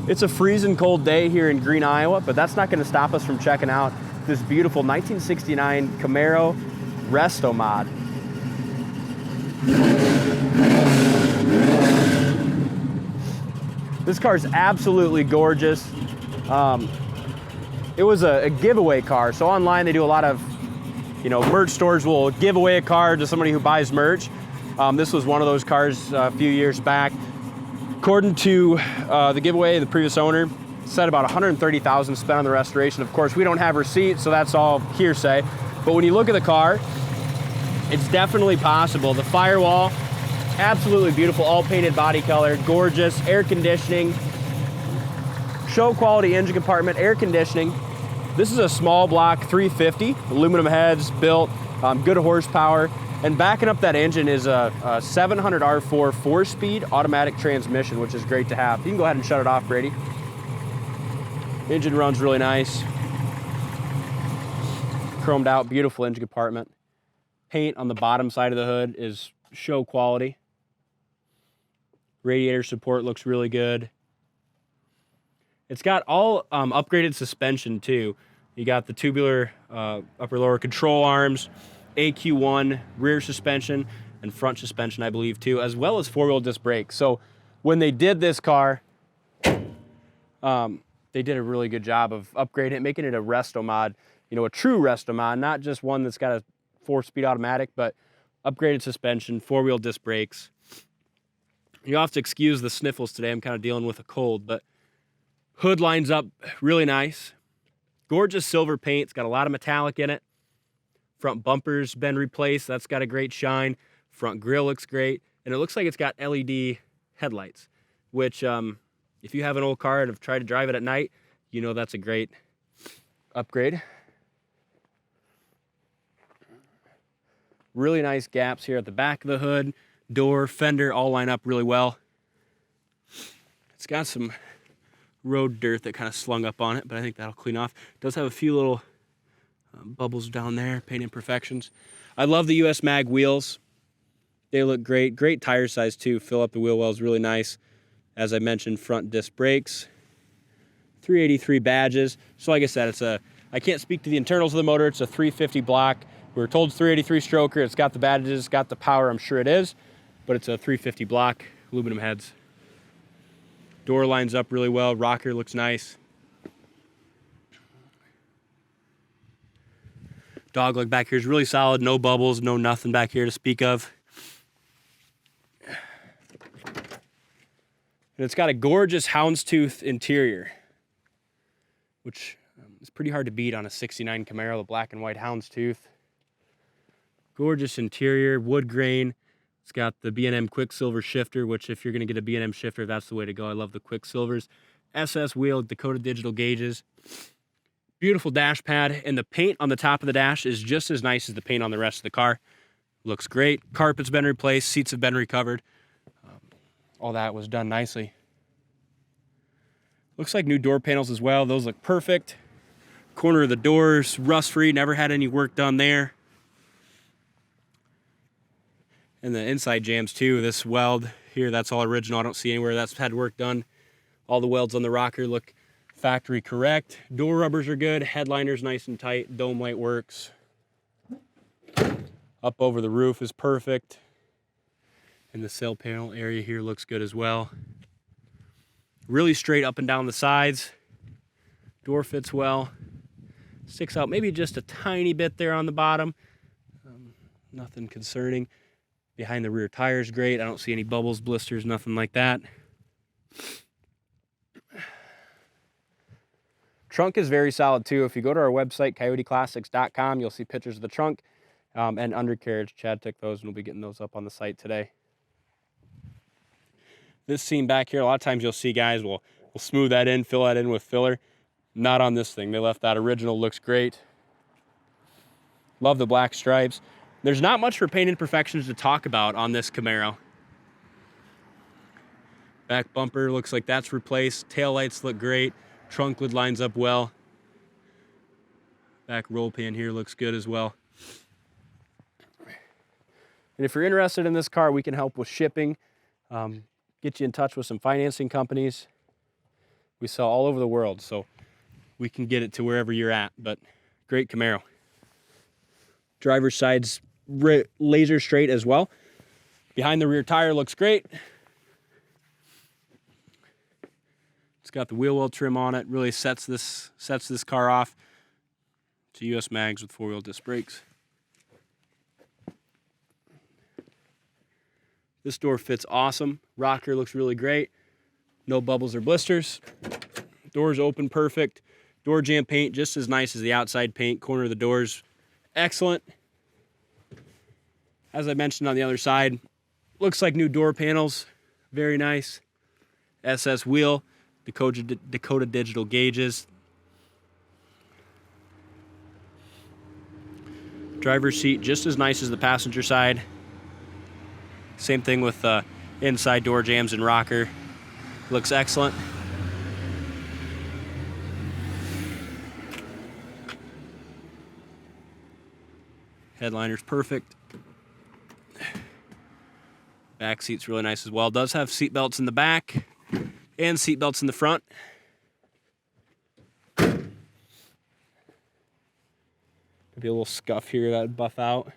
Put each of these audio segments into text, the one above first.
It's a freezing cold day here in Green, Iowa, but that's not going to stop us from checking out this beautiful 1969 Camaro Resto Mod. This car is absolutely gorgeous. It was a giveaway car, so online they do a lot of, merch stores will give away a car to somebody who buys merch. This was one of those cars a few years back. According to the giveaway, the previous owner said about $130,000 spent on the restoration. Of course, we don't have receipts, so that's all hearsay. But when you look at the car, it's definitely possible. The firewall, absolutely beautiful, all painted body color, gorgeous, air conditioning, show quality engine compartment, air conditioning. This is a small block 350, aluminum heads, built, good horsepower. And backing up that engine is a 700 R4 4-speed automatic transmission, which is great to have. You can go ahead and shut it off, Brady. Engine runs really nice. Chromed out, beautiful engine compartment. Paint on the bottom side of the hood is show quality. Radiator support looks really good. It's got all upgraded suspension too. You got the tubular upper lower control arms, AQ1 rear suspension and front suspension, I believe too, as well as four-wheel disc brakes. So when they did this car, they did a really good job of upgrading it, making it a resto mod, a true resto mod, not just one that's got a 4-speed automatic, but upgraded suspension, four-wheel disc brakes. You'll have to excuse the sniffles today. I'm kind of dealing with a cold, but hood lines up really nice. Gorgeous silver paint. It's got a lot of metallic in it. Front bumper's been replaced. That's got a great shine. Front grille looks great. And it looks like it's got LED headlights, which if you have an old car and have tried to drive it at night, that's a great upgrade. Really nice gaps here at the back of the hood. Door, fender, all line up really well. It's got some road dirt that kind of slung up on it, but I think that'll clean off. It does have a few little bubbles down there, paint imperfections. I love the US Mag wheels. They look great. Great tire size too. Fill up the wheel wells really nice. As I mentioned, front disc brakes. 383 badges. So like I said, I can't speak to the internals of the motor. It's a 350 block. We were told it's 383 stroker. It's got the badges, it's got the power. I'm sure it is, but it's a 350 block, aluminum heads. Door lines up really well. Rocker looks nice. Dogleg back here is really solid. No bubbles, no nothing back here to speak of. And it's got a gorgeous houndstooth interior, which is pretty hard to beat on a 69 Camaro, the black and white houndstooth. Gorgeous interior, wood grain. It's got the B&M Quicksilver shifter, which if you're going to get a B&M shifter, that's the way to go. I love the Quicksilvers. SS wheel, Dakota digital gauges. Beautiful dash pad, and the paint on the top of the dash is just as nice as the paint on the rest of the car. Looks great. Carpet's been replaced, seats have been recovered. All that was done nicely. Looks like new door panels as well. Those look perfect. Corner of the doors, rust-free, never had any work done there. And the inside jams too. This weld here, that's all original. I don't see anywhere that's had work done. All the welds on the rocker look factory correct. Door rubbers are good. Headliner's nice and tight. Dome light works. Up over the roof is perfect. And the sail panel area here looks good as well. Really straight up and down the sides. Door fits well. Sticks out maybe just a tiny bit there on the bottom. Nothing concerning. Behind the rear tire is great. I don't see any bubbles, blisters, nothing like that. Trunk is very solid too. If you go to our website, coyoteclassics.com, you'll see pictures of the trunk and undercarriage. Chad took those and we'll be getting those up on the site today. This seam back here, a lot of times you'll see guys will smooth that in, fill that in with filler. Not on this thing. They left that original, looks great. Love the black stripes. There's not much for paint imperfections to talk about on this Camaro. Back bumper looks like that's replaced. Tail lights look great. Trunk lid lines up well. Back roll pan here looks good as well. And if you're interested in this car, we can help with shipping, get you in touch with some financing companies. we sell all over the world, so we can get it to wherever you're at. But great Camaro. Driver's side's laser straight as well. Behind the rear tire looks great. It's got the wheel well trim on it. Really sets this car off. It's a US mags with 4-wheel disc brakes. This door fits awesome. Rocker looks really great. No bubbles or blisters. Doors open perfect. Door jamb paint just as nice as the outside paint. Corner of the doors excellent. As I mentioned on the other side, looks like new door panels. Very nice. SS wheel. Dakota digital gauges. Driver's seat just as nice as the passenger side. Same thing with inside door jambs and rocker. Looks excellent. Headliner's perfect. Back seat's really nice as well. Does have seat belts in the back and seat belts in the front. Maybe a little scuff here that would buff out.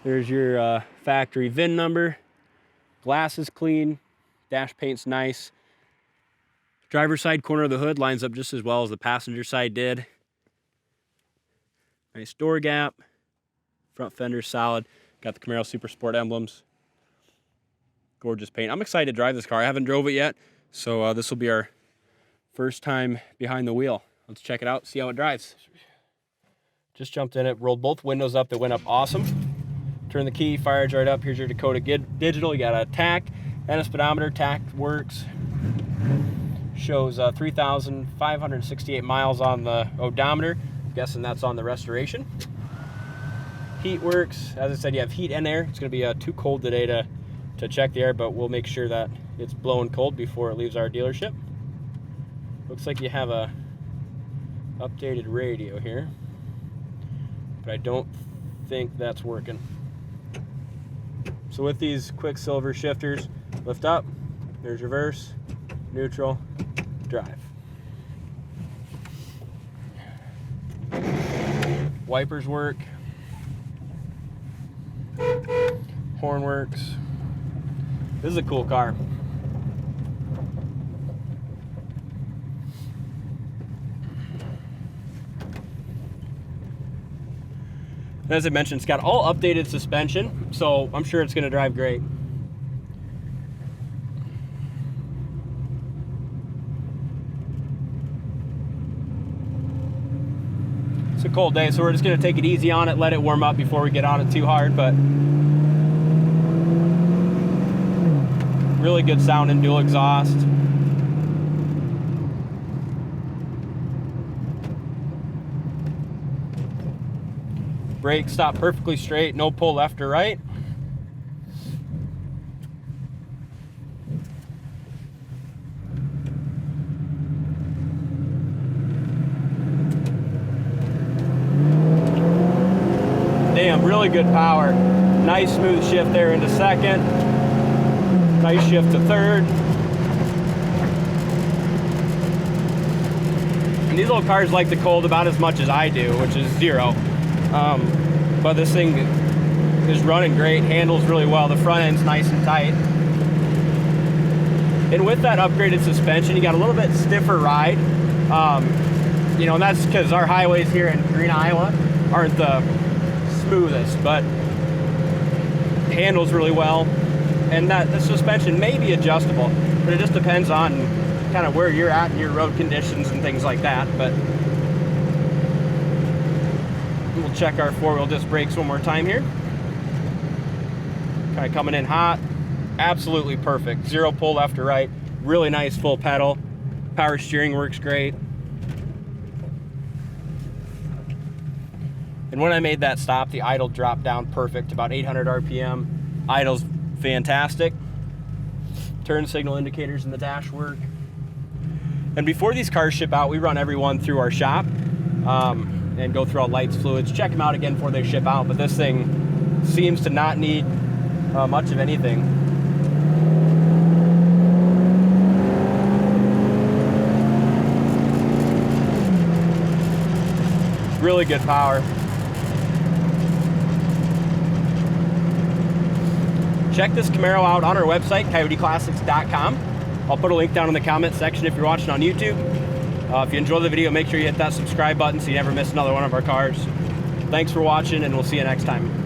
There's your factory VIN number. Glass is clean. Dash paint's nice. Driver's side corner of the hood lines up just as well as the passenger side did. Nice door gap. Front fender's solid. Got the Camaro Super Sport emblems. Gorgeous paint. I'm excited to drive this car. I haven't drove it yet, so this will be our first time behind the wheel. Let's check it out, see how it drives. Just jumped in it, rolled both windows up. They went up awesome. Turn the key, fires right up. Here's your Dakota digital. You got a tach and a speedometer. Tach works. Shows 3,568 miles on the odometer. I'm guessing that's on the restoration. Heat works. As I said, you have heat and air. It's going to be too cold today to check the air, but we'll make sure that it's blowing cold before it leaves our dealership. Looks like you have a updated radio here, but I don't think that's working. So with these Quicksilver shifters, lift up, there's reverse, neutral, drive. Wipers work. Horn works. This is a cool car. As I mentioned, it's got all updated suspension, so I'm sure it's going to drive great. It's a cold day, so we're just going to take it easy on it, let it warm up before we get on it too hard, but really good sound and dual exhaust. Brakes stop perfectly straight, no pull left or right. Damn, really good power. Nice smooth shift there into second. Nice shift to third. And these little cars like the cold about as much as I do, which is 0. But this thing is running great, handles really well. The front end's nice and tight. And with that upgraded suspension, you got a little bit stiffer ride. You know, and that's because our highways here in Green, Iowa aren't the smoothest, but handles really well. And that the suspension may be adjustable, but it just depends on kind of where you're at and your road conditions and things like that. But we'll check our 4-wheel disc brakes one more time here. Kind of coming in hot. Absolutely perfect. 0 pull left or right. Really nice full pedal. Power steering works great. And when I made that stop, the idle dropped down perfect, about 800 RPM. Idle's fantastic. Turn signal indicators in the dash work. And before these cars ship out, we run everyone through our shop and go through all lights, fluids, check them out again before they ship out. But this thing seems to not need much of anything. Really good power. Check this Camaro out on our website, coyoteclassics.com. I'll put a link down in the comment section if you're watching on YouTube. If you enjoyed the video, make sure you hit that subscribe button so you never miss another one of our cars. Thanks for watching, and we'll see you next time.